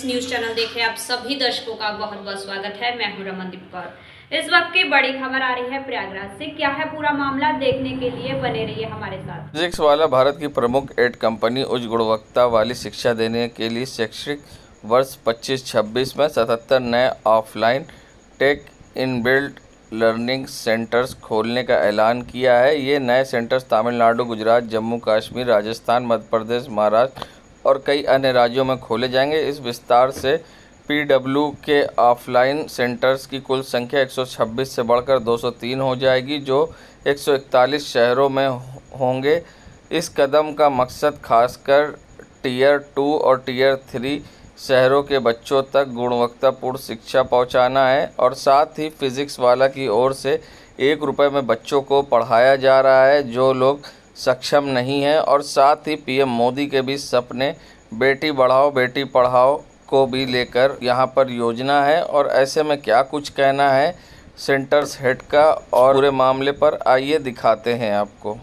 Friends, news channel देखे आप सभी दर्शकों का बहुत बहुत स्वागत है। मैं हूं रमनदीप कौर। इस वक्त की बड़ी खबर आ रही है प्रयागराज से। क्या है पूरा मामला, देखने के लिए बने रहिए हमारे साथ। फिजिक्स वाला भारत की प्रमुख एड कंपनी उच्च गुणवत्ता वाली शिक्षा देने के लिए शैक्षिक वर्ष 25-26 में 77 नए offline tech inbuilt learning centres खोलने का ऐलान किया है। ये नए सेंटर्स तमिलनाडु, गुजरात, जम्मू कश्मीर, राजस्थान, मध्य प्रदेश, महाराष्ट्र और कई अन्य राज्यों में खोले जाएंगे। इस विस्तार से पीडब्ल्यू के ऑफलाइन सेंटर्स की कुल संख्या 126 से बढ़कर 203 हो जाएगी, जो 141 शहरों में होंगे। इस कदम का मकसद खासकर टियर 2 और टियर 3 शहरों के बच्चों तक गुणवत्तापूर्ण शिक्षा पहुंचाना है और साथ ही फिजिक्स वाला की ओर से 1 रुपये में बच्चों को पढ़ाया जा रहा है जो लोग सक्षम नहीं हैं। और साथ ही पीएम मोदी के भी सपने बेटी बढ़ाओ बेटी पढ़ाओ को भी लेकर यहाँ पर योजना है। और ऐसे में क्या कुछ कहना है सेंटर्स हेड का और पूरे मामले पर, आइए दिखाते हैं आपको।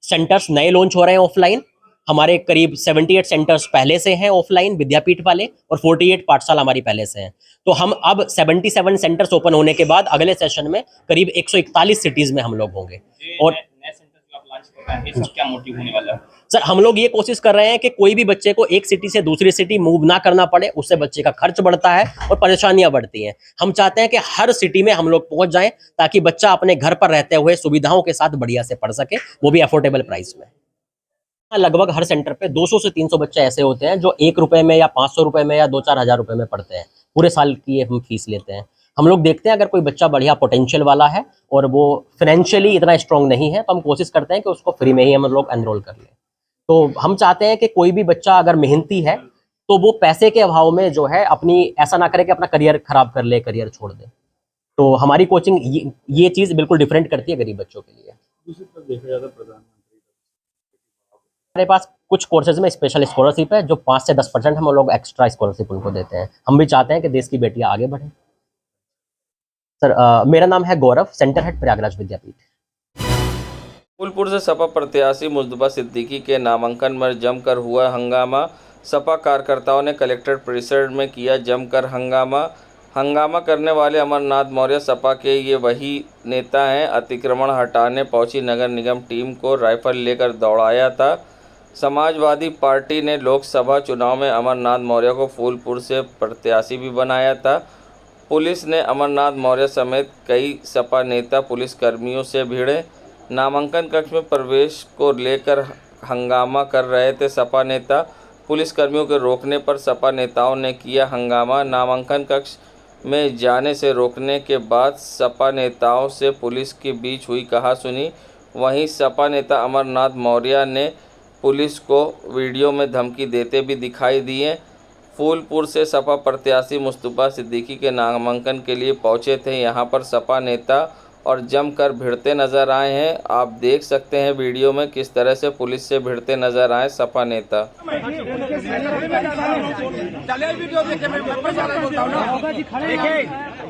सेंटर्स नए लॉन्च हो रहे हैं ऑफलाइन। हमारे करीब 78 सेंटर्स पहले से हैं ऑफलाइन विद्यापीठ वाले और 48 पाठशाला हमारी पहले से हैं। तो हम अब 77 सेंटर्स ओपन होने के बाद अगले सेशन में करीब 141 सिटीज में हम लोग होंगे। और नए सेंटर्स जो आप लॉन्च कर रहे हैं, इसका क्या मोटिव होने वाला है? सर, हम लोग ये कोशिश कर रहे हैं कि कोई भी बच्चे को एक सिटी से दूसरी सिटी मूव ना करना पड़े। उससे बच्चे का खर्च बढ़ता है और परेशानियां बढ़ती हैं। हम चाहते हैं कि हर सिटी में हम लोग पहुंच जाएं ताकि बच्चा अपने घर पर रहते हुए सुविधाओं के साथ बढ़िया से पढ़ सके, वो भी अफोर्डेबल प्राइस में। लगभग हर सेंटर पे 200 से 300 बच्चे ऐसे होते हैं जो 1 रुपए में या 500 रुपए में या 2-4 हज़ार रुपए में पढ़ते हैं। पूरे साल की हम फीस लेते हैं। हम लोग देखते हैं अगर कोई बच्चा बढ़िया पोटेंशियल वाला है और वो फाइनेंशियली इतना स्ट्रांग नहीं है, तो हम कोशिश करते हैं कि उसको फ्री में ही हम लोग एनरोल कर लें। तो हम चाहते हैं कि कोई भी बच्चा अगर मेहनती है तो वो पैसे के अभाव में जो है अपनी ऐसा ना करे कि अपना करियर खराब कर ले, करियर छोड़ दे। तो हमारी कोचिंग ये चीज़ बिल्कुल डिफरेंट करती है गरीब बच्चों के लिए। दूसरी तरफ देखा जाए तो प्रधानमंत्री हमारे पास कुछ कोर्सेज में स्पेशल स्कॉलरशिप है जो 5 से 10% हम लोग एक्स्ट्रा स्कॉलरशिप उनको देते हैं। हम भी चाहते हैं कि देश की बेटियां आगे बढ़ें। सर, मेरा नाम है गौरव, सेंटर हेड प्रयागराज विद्यापीठ। फूलपुर से सपा प्रत्याशी मुस्तफा सिद्दीकी के नामांकन में जमकर हुआ हंगामा। सपा कार्यकर्ताओं ने कलेक्ट्रेट परिसर में किया जमकर हंगामा करने वाले अमरनाथ मौर्य सपा के ये वही नेता हैं। अतिक्रमण हटाने पहुंची नगर निगम टीम को राइफल लेकर दौड़ाया था। समाजवादी पार्टी ने लोकसभा चुनाव में अमरनाथ मौर्य को फूलपुर से प्रत्याशी भी बनाया था। पुलिस ने अमरनाथ मौर्य समेत कई सपा नेता पुलिसकर्मियों से भिड़े। नामांकन कक्ष में प्रवेश को लेकर हंगामा कर रहे थे सपा नेता। पुलिसकर्मियों के रोकने पर सपा नेताओं ने किया हंगामा। नामांकन कक्ष में जाने से रोकने के बाद सपा नेताओं से पुलिस के बीच हुई कहासुनी। वहीं सपा नेता अमरनाथ मौर्य ने पुलिस को वीडियो में धमकी देते भी दिखाई दिए। फूलपुर से सपा प्रत्याशी मुस्तफा सिद्दीकी के नामांकन के लिए पहुंचे थे। यहां पर सपा नेता और जमकर भिड़ते नजर आए हैं। आप देख सकते हैं वीडियो में किस तरह से पुलिस से भिड़ते नजर आए सपा नेता।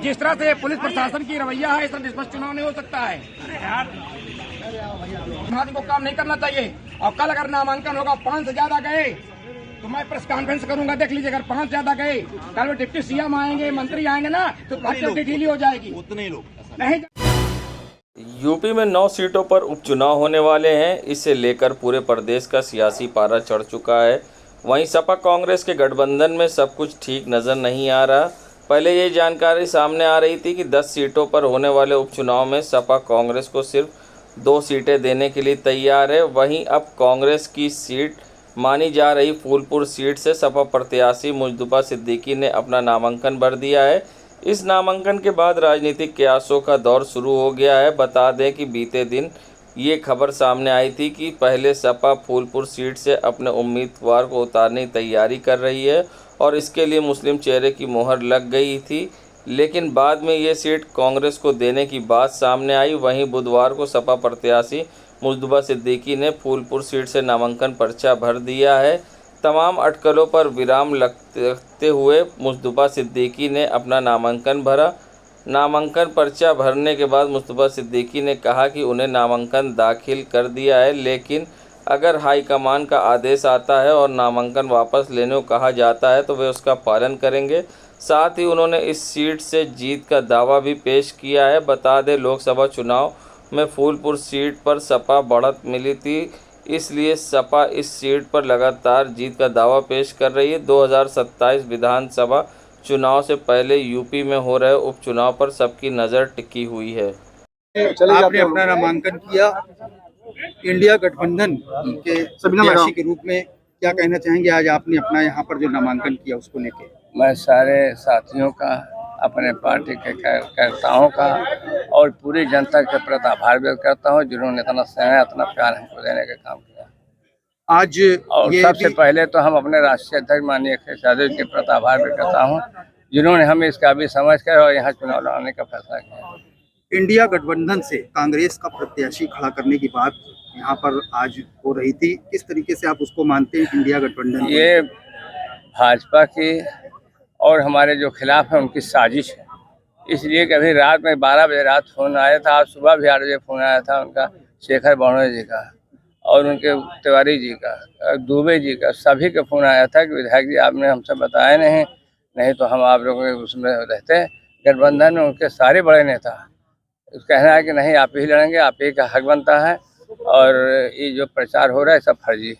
जिस तरह से पुलिस प्रशासन की रवैया है, इसमें निष्पक्ष चुनाव नहीं हो सकता है। को काम नहीं करना चाहिए। और कल अगर नामांकन होगा 5 से ज्यादा गए तो मैं प्रेस कॉन्फ्रेंस करूंगा। देख लीजिए, अगर 5 ज्यादा गए, कल वो डिप्टी सीएम आएंगे, मंत्री आएंगे ना, तो पार्टी ढीली हो जाएगी। उतने लोग नहीं। यूपी में 9 सीटों पर उपचुनाव होने वाले हैं। इसे लेकर पूरे प्रदेश का सियासी पारा चढ़ चुका है। वहीं सपा कांग्रेस के गठबंधन में सब कुछ ठीक नज़र नहीं आ रहा। पहले ये जानकारी सामने आ रही थी कि 10 सीटों पर होने वाले उपचुनाव में सपा कांग्रेस को सिर्फ 2 सीटें देने के लिए तैयार है। वहीं अब कांग्रेस की सीट मानी जा रही फूलपुर सीट से सपा प्रत्याशी मुस्तफा सिद्दीकी ने अपना नामांकन भर दिया है। इस नामांकन के बाद राजनीतिक कयासों का दौर शुरू हो गया है। बता दें कि बीते दिन ये खबर सामने आई थी कि पहले सपा फूलपुर सीट से अपने उम्मीदवार को उतारने की तैयारी कर रही है और इसके लिए मुस्लिम चेहरे की मोहर लग गई थी, लेकिन बाद में ये सीट कांग्रेस को देने की बात सामने आई। वहीं बुधवार को सपा प्रत्याशी मुस्तफा सिद्दीकी ने फूलपुर सीट से नामांकन पर्चा भर दिया है। तमाम अटकलों पर विराम लगते हुए मुस्तफा सिद्दीकी ने अपना नामांकन भरा। नामांकन पर्चा भरने के बाद मुस्तफा सिद्दीकी ने कहा कि उन्हें नामांकन दाखिल कर दिया है, लेकिन अगर हाईकमान का आदेश आता है और नामांकन वापस लेने को कहा जाता है तो वे उसका पालन करेंगे। साथ ही उन्होंने इस सीट से जीत का दावा भी पेश किया है। बता दें, लोकसभा चुनाव में फूलपुर सीट पर सपा बढ़त मिली थी, इसलिए सपा इस सीट पर लगातार जीत का दावा पेश कर रही है। 2027 विधानसभा चुनाव से पहले यूपी में हो रहे उपचुनाव पर सबकी नज़र टिकी हुई है। आपने अपना नामांकन किया, इंडिया गठबंधन के प्रत्याशी के रूप में क्या कहना चाहेंगे? आज आपने अपना यहाँ पर जो नामांकन किया उसको लेके। मैं सारे साथियों का, अपने पार्टी के कार्यकर्ताओं का और पूरी जनता के प्रति आभार व्यक्त करता हूँ, जिन्होंने इतना स्नेह, इतना प्यार हमको देने का काम किया। आज और सबसे पहले तो हम अपने राष्ट्रीय अध्यक्ष माननीय अखिलेश यादव जी के प्रति आभार व्यक्त करता हूँ, जिन्होंने हमें इसका भी समझ कर और यहाँ चुनाव लड़ाने का फैसला किया। इंडिया गठबंधन से कांग्रेस का प्रत्याशी खड़ा करने की बात यहाँ पर आज हो रही थी, किस तरीके से आप उसको मानते हैं? इंडिया गठबंधन ये भाजपा की और हमारे जो खिलाफ है उनकी साजिश है। इसलिए कभी रात में 12 बजे रात फोन आया था, आज सुबह भी 8 बजे फोन आया था उनका, शेखर बावड़े जी का और उनके तिवारी जी का, दुबे जी का, सभी का फोन आया था कि विधायक जी आपने हमसे बताया नहीं तो हम आप लोगों के उसमें रहते। गठबंधन में उनके सारे बड़े नेता कहना है कि नहीं आप ही लड़ेंगे, आप ही का हक बनता है, और ये जो प्रचार हो रहा है सब फर्जी।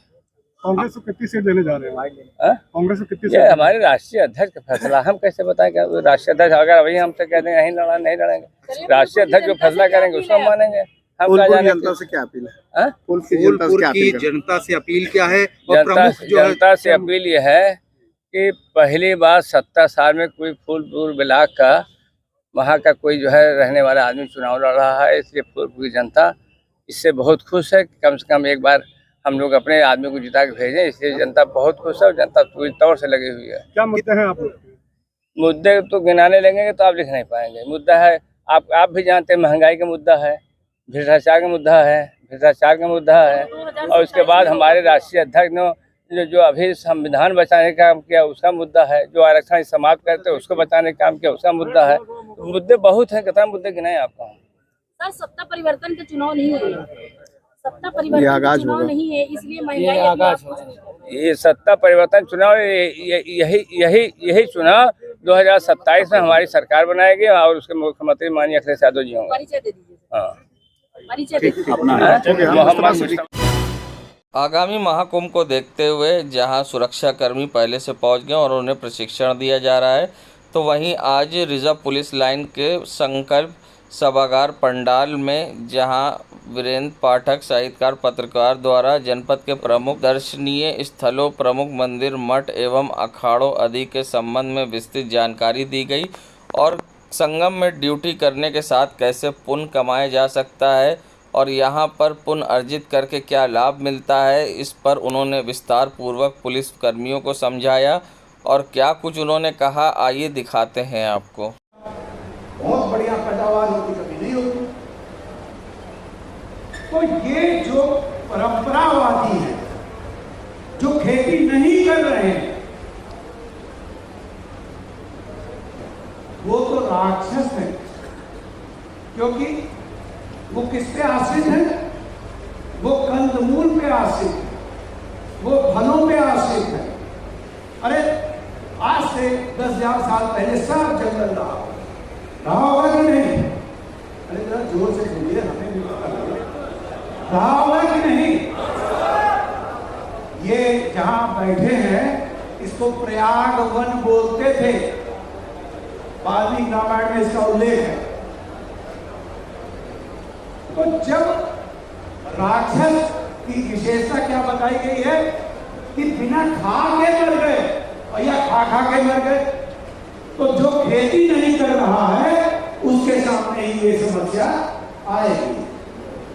कांग्रेस को कितनी सीट देने जा रहे हैं? कांग्रेस को कितनी? ये हमारे राष्ट्रीय अध्यक्ष का फैसला, हम कैसे बताएं? क्या राष्ट्रीय अध्यक्ष अगर वही हमसे कहते हैं नहीं लड़ेंगे, राष्ट्रीय अध्यक्ष जो फैसला करेंगे उसको हम मानेंगे। हम जनता से क्या अपील है? फूलपुर की जनता से अपील क्या है? जनता से अपील यह है कि पहली बार 70 साल में कोई फूलपुर ब्लॉक का वहाँ का कोई जो है रहने वाला आदमी चुनाव लड़ रहा है, इसलिए फूलपुर की जनता इससे बहुत खुश है कि कम से कम एक बार हम लोग अपने आदमी को जिता के भेजें, इसलिए जनता बहुत खुश है और जनता पूरी तौर से लगी हुई है। क्या मुद्दे हैं आप लोग? मुद्दे तो गिनाने लगेंगे तो आप लिख नहीं पाएंगे। मुद्दा है, आप भी जानते हैं, महंगाई का मुद्दा है, भ्रष्टाचार का मुद्दा है, और उसके बाद हमारे राष्ट्रीय अध्यक्ष ने जो अभी संविधान बचाने का काम किया उसका मुद्दा है, जो आरक्षण समाप्त करते हैं उसको बचाने का काम किया उसका मुद्दा है। मुद्दे बहुत हैं, कितना मुद्दे गिनाए आपका? सर, सत्ता परिवर्तन के चुनाव नहीं हुए, सत्ता परिवर्तन का चुनाव नहीं है, इसलिए महंगाई ये सत्ता परिवर्तन चुनाव, यही चुनाव 2027 में हमारी सरकार बनाएगी और उसके मुख्यमंत्री माननीय अखिलेश यादव जी होंगे। परिचय दे दीजिए। आगामी महाकुंभ को देखते हुए जहां सुरक्षाकर्मी पहले से पहुंच गए और उन्हें प्रशिक्षण दिया जा रहा है, तो वहीं आज रिजर्व पुलिस लाइन के संकल्प सभागार पंडाल में जहां वीरेंद्र पाठक साहित्यकार पत्रकार द्वारा जनपद के प्रमुख दर्शनीय स्थलों, प्रमुख मंदिर, मठ एवं अखाड़ों आदि के संबंध में विस्तृत जानकारी दी गई और संगम में ड्यूटी करने के साथ कैसे पुण्य कमाया जा सकता है और यहाँ पर पुण्य अर्जित करके क्या लाभ मिलता है, इस पर उन्होंने विस्तार पूर्वक पुलिस कर्मियों को समझाया और क्या कुछ उन्होंने कहा, आइए दिखाते हैं आपको। बहुत बढ़िया पैदावार होती, कभी नहीं होती। तो ये जो परंपरावादी है, जो खेती नहीं कर रहे हैं, वो तो राक्षस है, क्योंकि वो किस पे आश्रित है? वो कंदमूल पे आश्रित है, वो फलों पे आश्रित है। अरे आज से 10,000 साल पहले सब जंगल रहा होगा कि नहीं? अरे जरा जोर से बोलिए, हमें भी पता लगे। रहा होगा कि नहीं? ये जहां बैठे हैं इसको प्रयाग वन बोलते थे, वाल्मीकि रामायण में इसका उल्लेख है। तो जब राक्षस की विशेषता क्या बताई गई है कि बिना खा के मर गए और या खा के मर गए, तो जो खेती नहीं कर रहा है उसके सामने ही ये समस्या आएगी,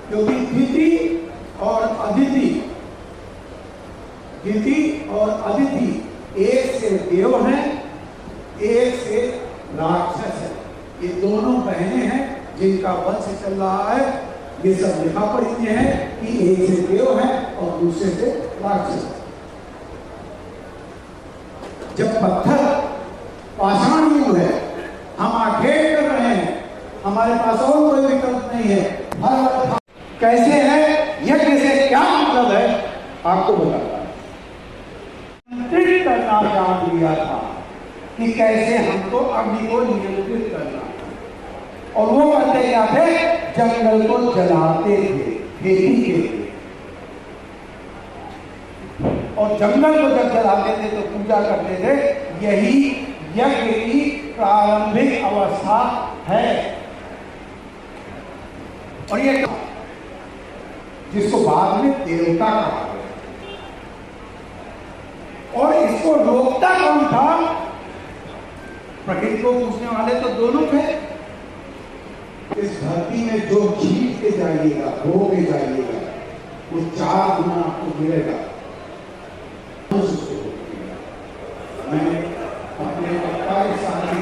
क्योंकि तिथि और अदिति एक से देव है, एक से राक्षस है। ये दोनों बहनें हैं जिनका वंश चल रहा है। ये सब लिखा पढ़ी है कि एक से देव है और दूसरे से राक्षस है। जब पत्थर पाषाण युग है, हम आखेट कर रहे हैं, हमारे पास और कोई विकल्प नहीं है। कैसे है यज्ञ से क्या मतलब है आपको बताता हूं। नियंत्रित करना जान लिया था कि कैसे हमको अग्नि को नियंत्रित करना, और वो करते क्या थे, जंगल को जलाते थे खेती के लिए, और जंगल को जब जलाते थे तो पूजा करते थे। यही यज्ञ की प्रारंभिक अवस्था है। और ये जिसको बाद में देवता कहा गया, और इसको रोकता कौन था? प्रकृति को पूछने वाले तो दोनों थे। इस धरती में जो जीत के जाइएगा, हो के जाइएगा, वो 4 गुना आपको मिलेगा। मैंने अपने 48 साल के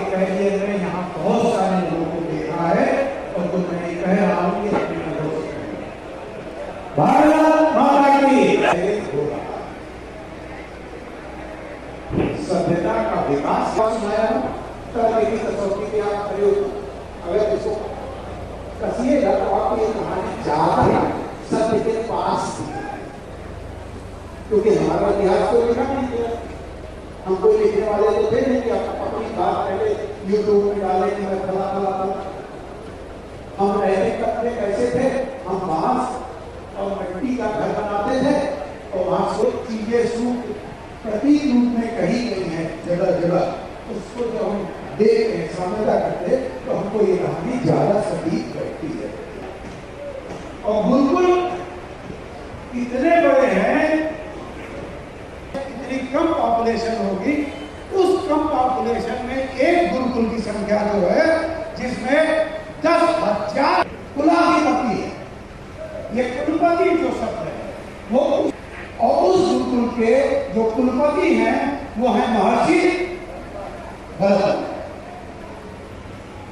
कैरियर में यहाँ बहुत सारे लोगों को देखा है, और तो मैं कह रहा हूं कि अपने दोस्त भारत माता की हो रहा है। सभ्यता का विकास सुनाया कसौटी के आप प्रयोग अगर इसको कसिएगा तो आपको ये कहानी ज्यादा सत्य के पास, क्योंकि हमारा इतिहास को लिखा नहीं गया। हम कोई लिखने वाले तो थे नहीं कि अपनी बात पहले यूट्यूब में डाले कि मैं फला फला फला। हम रहने करते कैसे थे? हम बांस और मिट्टी का घर बनाते थे, और वहां से चीजें प्रतीक रूप में कही गई है जगह जगह, उसको जब हम देख समझा करते तो हमको ये कहानी ज्यादा सटीक लगती है। और गुरुकुल इतने बड़े हैं, इतनी कम पॉपुलेशन होगी, उस कम पॉपुलेशन में एक गुरुकुल की संख्या जो है जिसमें 10,000 कुलाधिपति है। ये कुलपति जो शब्द है वो, और उस गुरुकुल के जो कुलपति हैं वो है महर्षि भरत।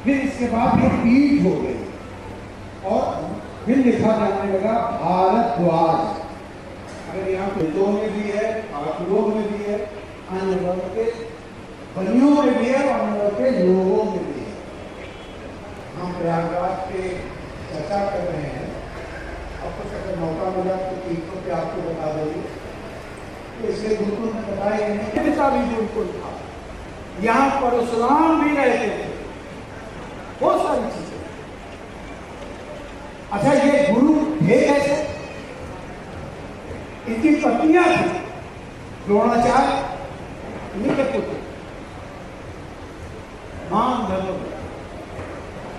फिर इसके बाद ये पीठ हो गई, और फिर लिखा जाने लगा भारद्वाज। अगर यहाँ वेदों में भी है, आठुओं में भी है, अन्य वर्ग के बनियों में भी है, और अन्य वर्ग के लोगों में भी है। हम प्रयागराज के चर्चा कर रहे हैं, अब कुछ अगर मौका मिला तो तीर्थों पे आपको बता देंगे। तो इसलिए गुरुकुल में बताया नहीं का भी गुरुकुल था, यहाँ परशुराम भी रहते थे, बहुत सारी चीजें। अच्छा, ये गुरु थे कैसे? इनकी पत्नियां थी, द्रोणाचार्य इनके पुत्र, मान धर्म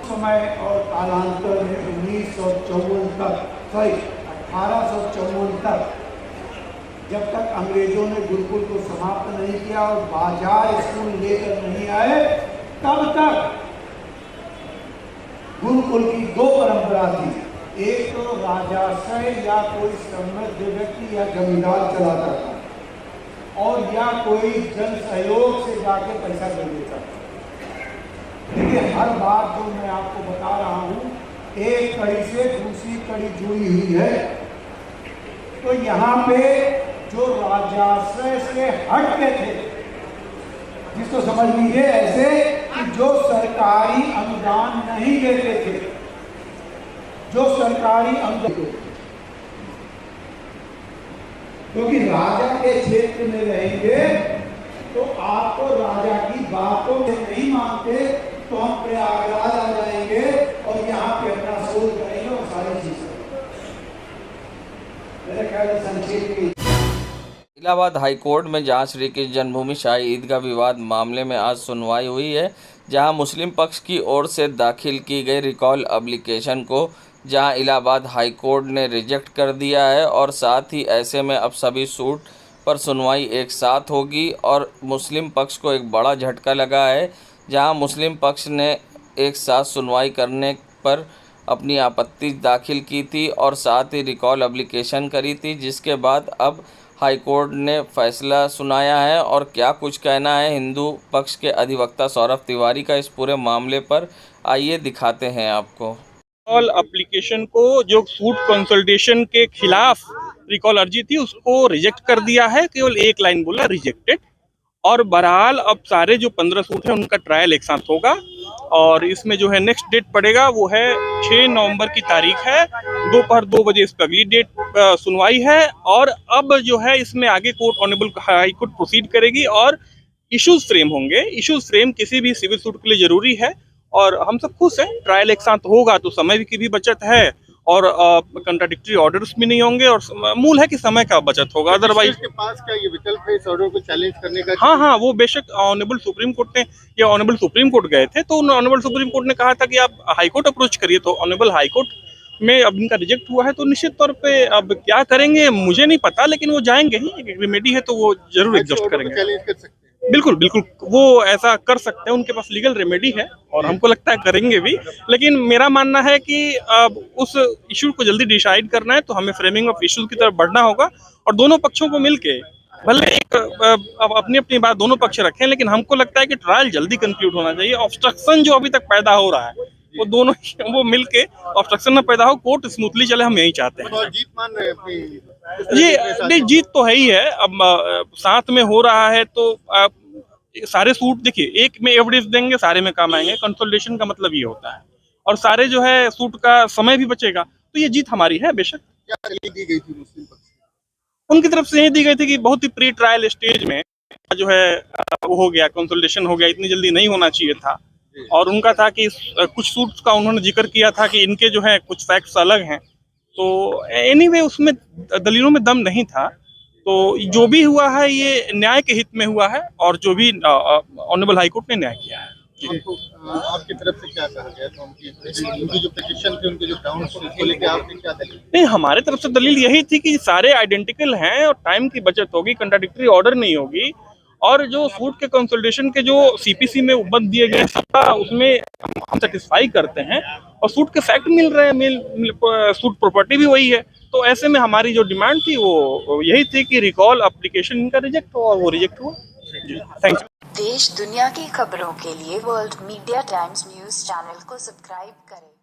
समय और कालांतर में 1954 तक, सॉरी 1854 तक, जब तक अंग्रेजों ने गुरुकुल को समाप्त नहीं किया और बाजार स्कूल लेकर नहीं आए, तब तक गुरुकुल की 2 परंपरा थी। एक तो राजाश्रय या कोई समृद्ध व्यक्ति या जमींदार चलाता था, और या कोई जन सहयोग से जाके पैसा दे देता था। देखिए, हर बात जो मैं आपको बता रहा हूँ एक कड़ी से दूसरी कड़ी जुड़ी हुई है। तो यहाँ पे जो राजाश्रय से हट के थे, जिसको समझ लीजिए ऐसे कि जो सरकारी अनुदान नहीं लेते थे, जो सरकारी अनुदान, क्योंकि राजा के क्षेत्र में रहेंगे तो आपको राजा की बातों में नहीं मानते तो हम प्रयागराज आ जाएंगे और यहाँ पे अपना शोध करेंगे और सारी चीजें। मेरे ख्याल में संक्षेप में इलाहाबाद हाईकोर्ट में जहां श्री कृष्ण जन्मभूमि शाही ईदगाह विवाद मामले में आज सुनवाई हुई है, जहां मुस्लिम पक्ष की ओर से दाखिल की गई रिकॉल एप्लीकेशन को जहां इलाहाबाद हाईकोर्ट ने रिजेक्ट कर दिया है, और साथ ही ऐसे में अब सभी सूट पर सुनवाई एक साथ होगी। और मुस्लिम पक्ष को एक बड़ा झटका लगा है, जहां मुस्लिम पक्ष ने एक साथ सुनवाई करने पर अपनी आपत्ति दाखिल की थी और साथ ही रिकॉल एप्लीकेशन करी थी, जिसके बाद अब हाईकोर्ट ने फैसला सुनाया है। और क्या कुछ कहना है हिंदू पक्ष के अधिवक्ता सौरभ तिवारी का इस पूरे मामले पर, आइए दिखाते हैं आपको। रिकॉल एप्लीकेशन को जो सूट कंसल्टेशन के खिलाफ रिकॉल अर्जी थी उसको रिजेक्ट कर दिया है। केवल एक लाइन बोला रिजेक्टेड, और बहरहाल अब सारे जो 15 सूट हैं उनका ट्रायल एक साथ होगा और इसमें जो है नेक्स्ट डेट पड़ेगा वो है 6 नवंबर की तारीख है, दोपहर 2 बजे इस पर अगली डेट सुनवाई है। और अब जो है इसमें आगे court honourable high court proceed करेगी और इश्यूज फ्रेम होंगे। इश्यूज फ्रेम किसी भी सिविल सूट के लिए जरूरी है और हम सब खुश हैं। ट्रायल एक साथ होगा तो समय की भी बचत है और कंट्राडिक्टरी ऑर्डर्स भी नहीं होंगे और मूल है कि समय का बचत होगा। अदरवाइज के पास क्या ये विकल्प है इस ऑर्डर को चैलेंज करने का? हाँ, वो बेशक ऑनरेबल सुप्रीम कोर्ट ने या ऑनरेबल सुप्रीम कोर्ट गए थे तो ऑनरेबल सुप्रीम कोर्ट ने कहा था कि आप हाई कोर्ट अप्रोच करिए, तो ऑनरेबल हाई कोर्ट में अब इनका रिजेक्ट हुआ है तो निश्चित तौर पे अब क्या करेंगे मुझे नहीं पता, लेकिन वो जाएंगे ही, एक रेमेडी है तो वो जरूर एग्जॉस्ट करेंगे। चैलेंज कर सकते हैं बिल्कुल वो ऐसा कर सकते हैं, उनके पास लीगल रेमेडी है और हमको लगता है करेंगे भी। लेकिन मेरा मानना है कि अब उस इशू को जल्दी डिसाइड करना है तो हमें फ्रेमिंग ऑफ इश्यूज की तरफ बढ़ना होगा और दोनों पक्षों को मिलके भले एक अब अपनी अपनी बात दोनों पक्ष रखें, लेकिन हमको लगता है कि ट्रायल जल्दी कंक्लूड होना चाहिए। ऑब्स्ट्रक्शन जो अभी तक पैदा हो रहा है वो दोनों वो मिलके ऑब्स्ट्रक्शन न पैदा हो, कोर्ट स्मूथली चले, हम यही चाहते हैं। जीत मान रहे हैं नहीं, जीत तो है ही है। अब साथ में हो रहा है तो सारे सूट देखिए एक में एविडेंस देंगे सारे में काम आएंगे, कंसोलिडेशन का मतलब ये होता है और सारे जो है सूट का समय भी बचेगा, तो ये जीत हमारी है बेशक। क्या दलील दी गई थी मुस्लिम पक्ष से? उनकी तरफ से ये दी गई थी कि बहुत ही प्री ट्रायल स्टेज में जो है वो हो गया, कंसोलिडेशन हो गया, इतनी जल्दी नहीं होना चाहिए था। और उनका था कि कुछ सूट्स का उन्होंने जिक्र किया था कि इनके जो है कुछ फैक्ट्स अलग हैं, तो एनीवे उसमें दलीलों में दम नहीं था। तो जो भी हुआ है ये न्याय के हित में हुआ है और जो भी ऑनरेबल हाई कोर्ट ने न्याय किया है। आपकी तरफ से क्या कहा गया था? उनकी जो पिटीशन थी, उनके जो ग्राउंड्स थे, उसको लेकर आपने क्या दलील? नहीं, हमारे तरफ से दलील यही थी कि सारे आइडेंटिकल हैं और टाइम की बचत होगी, कंट्राडिक्टरी ऑर्डर नहीं होगी और जो सूट के कंसोलिडेशन के जो सीपीसी में उपबंध दिए गए सबका उसमें हम सेटिस्फाई करते हैं और सूट के फैक्ट मिल रहे हैं, सूट प्रॉपर्टी भी वही है। तो ऐसे में हमारी जो डिमांड थी वो यही थी कि रिकॉल एप्लीकेशन इनका रिजेक्ट हुआ और वो रिजेक्ट हुआ। Thank you. देश दुनिया की खबरों के लिए world media times news channel को सब्सक्राइब करें।